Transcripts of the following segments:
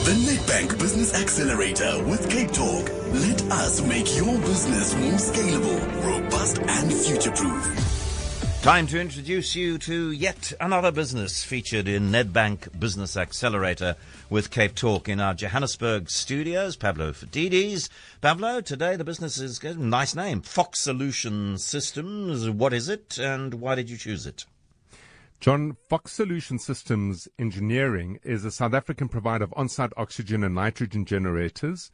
The Nedbank Business Accelerator with Cape Talk. Let us make your business more scalable, robust and future-proof. Time to introduce you to yet another business featured in Nedbank Business Accelerator with Cape Talk in our Johannesburg studios. Pablo Fatides. Pablo, today the business is a nice name, Fox Solution Systems. What is it and why did you choose it? John, Fox Solution Systems Engineering is a South African provider of on-site oxygen and nitrogen generators,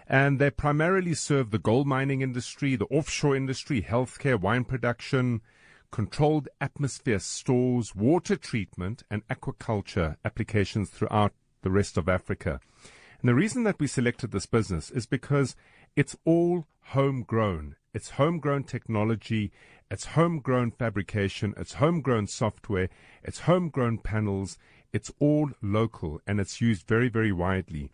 and they primarily serve the gold mining industry, the offshore industry, healthcare, wine production, controlled atmosphere stores, water treatment, and aquaculture applications throughout the rest of Africa. And the reason that we selected this business is because it's all homegrown. It's homegrown technology, it's homegrown fabrication, it's homegrown software, it's homegrown panels, it's all local and it's used very, very widely.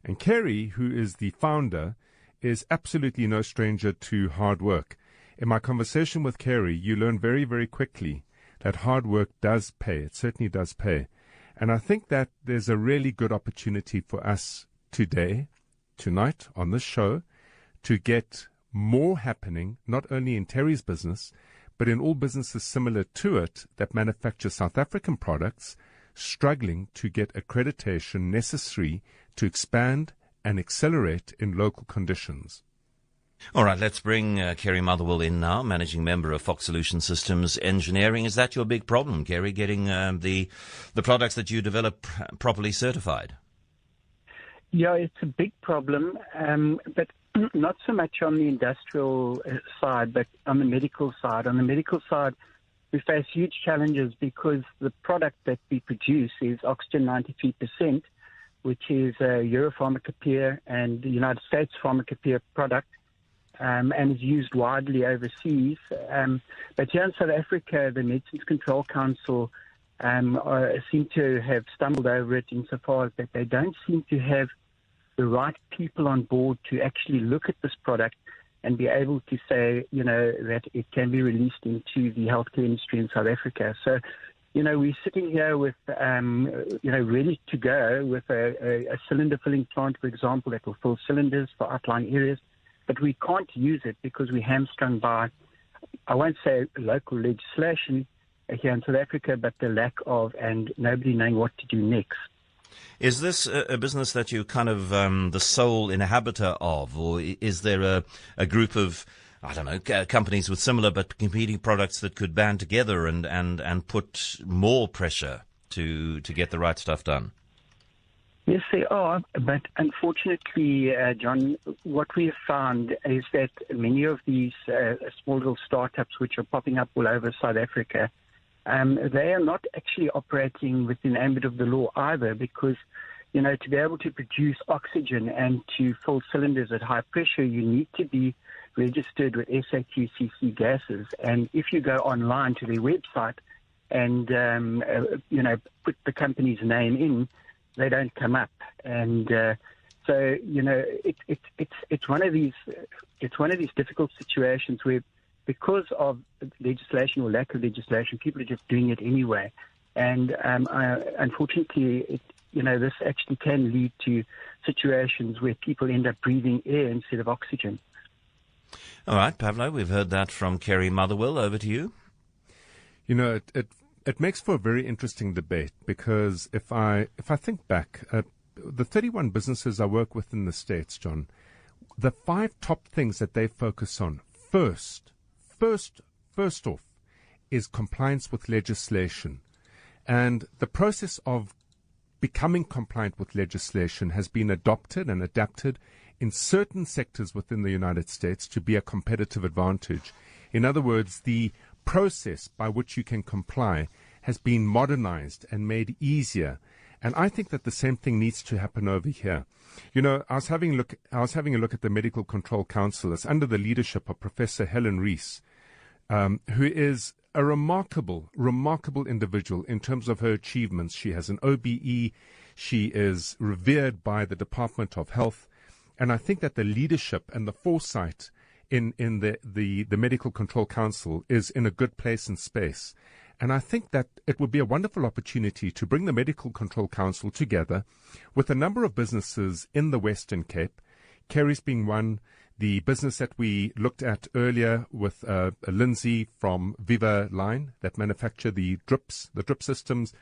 And Kerry, who is the founder, is absolutely no stranger to hard work. In my conversation with Kerry, you learn very, very quickly that hard work does pay. It certainly does pay. And I think that there's a really good opportunity for us today, tonight, on this show, to get more happening, not only in Terry's business, but in all businesses similar to it that manufacture South African products, struggling to get accreditation necessary to expand and accelerate in local conditions. All right, let's bring Kerry Motherwell in now, Managing Member of Fox Solution Systems Engineering. Is that your big problem, Kerry, getting the products that you develop properly certified? Yeah, it's a big problem, but not so much on the industrial side, but on the medical side. On the medical side, we face huge challenges because the product that we produce is oxygen 93%, which is a Europharmacopoeia and the United States Pharmacopoeia product, and is used widely overseas. But here in South Africa, the Medicines Control Council seem to have stumbled over it insofar as that they don't seem to have the right people on board to actually look at this product and be able to say, that it can be released into the healthcare industry in South Africa. So, we're sitting here with, ready to go with a cylinder filling plant, for example, that will fill cylinders for outlying areas, but we can't use it because we're hamstrung by, I won't say local legislation here in South Africa, but the lack of and nobody knowing what to do next. Is this a business that you kind of the sole inhabitor of, or is there a group of, companies with similar but competing products that could band together and put more pressure to get the right stuff done? Yes, there are, but unfortunately, John, what we have found is that many of these small little startups which are popping up all over South Africa, they are not actually operating within the ambit of the law either, because, to be able to produce oxygen and to fill cylinders at high pressure, you need to be registered with SAQCC gases. And if you go online to their website and, put the company's name in, they don't come up. And so, it's one of these difficult situations where, because of legislation or lack of legislation, people are just doing it anyway. And unfortunately, this actually can lead to situations where people end up breathing air instead of oxygen. All right, Pablo, we've heard that from Kerry Motherwell. Over to you. It makes for a very interesting debate, because if I think back at the 31 businesses I work with in the States, John, the 5 top things that they focus on first off is compliance with legislation. And the process of becoming compliant with legislation has been adopted and adapted in certain sectors within the United States to be a competitive advantage. In other words, the process by which you can comply has been modernized and made easier. And I think that the same thing needs to happen over here. I was having a look at the Medical Control Council. It's under the leadership of Professor Helen Rees, who is a remarkable individual in terms of her achievements. She has an OBE. She is revered by the Department of Health. And I think that the leadership and the foresight in the Medical Control Council is in a good place and space. And I think that it would be a wonderful opportunity to bring the Medical Control Council together with a number of businesses in the Western Cape, Kerry's being one, the business that we looked at earlier with Lindsay from Viva Line that manufacture the drip systems.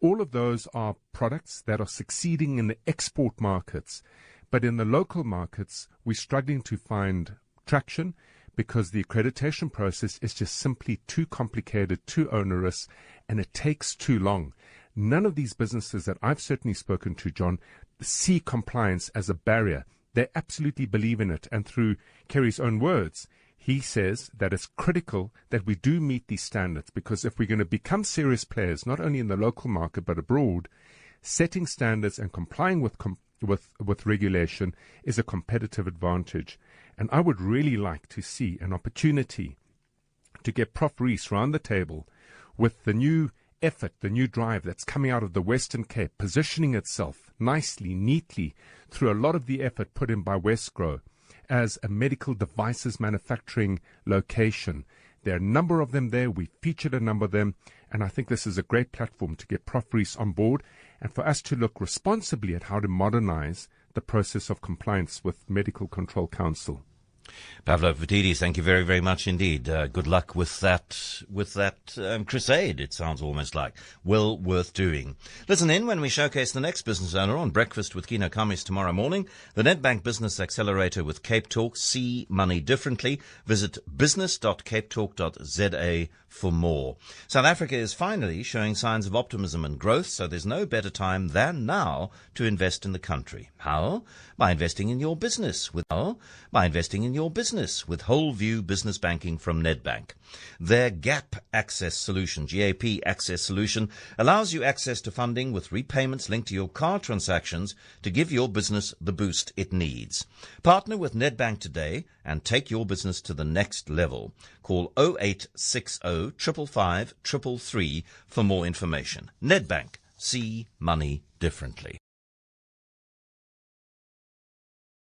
All of those are products that are succeeding in the export markets. But in the local markets, we're struggling to find traction because the accreditation process is just simply too complicated, too onerous, and it takes too long. None of these businesses that I've certainly spoken to, John, see compliance as a barrier. They absolutely believe in it. And through Kerry's own words, he says that it's critical that we do meet these standards, because if we're going to become serious players, not only in the local market but abroad, setting standards and complying with regulation is a competitive advantage. And I would really like to see an opportunity to get Prof. Rees round the table with the new effort, the new drive that's coming out of the Western Cape, positioning itself nicely, neatly, through a lot of the effort put in by Westgrow as a medical devices manufacturing location. There are a number of them there. We featured a number of them, and I think this is a great platform to get Prof. Rees on board and for us to look responsibly at how to modernize the process of compliance with Medical Control Council. Pavlo Vatidis, thank you very, very much indeed. Good luck with that crusade, it sounds almost like. Well worth doing. Listen in when we showcase the next business owner on Breakfast with Kino Kamis tomorrow morning. The Nedbank Business Accelerator with Cape Talk. See money differently. Visit business.capetalk.za for more. South Africa is finally showing signs of optimism and growth, so there's no better time than now to invest in the country. How? By investing in your business with Whole View Business Banking from Nedbank. Their GAP Access solution, GAP Access solution, allows you access to funding with repayments linked to your card transactions to give your business the boost it needs. Partner with Nedbank today and take your business to the next level. Call 0860 555 333 for more information. Nedbank. See money differently.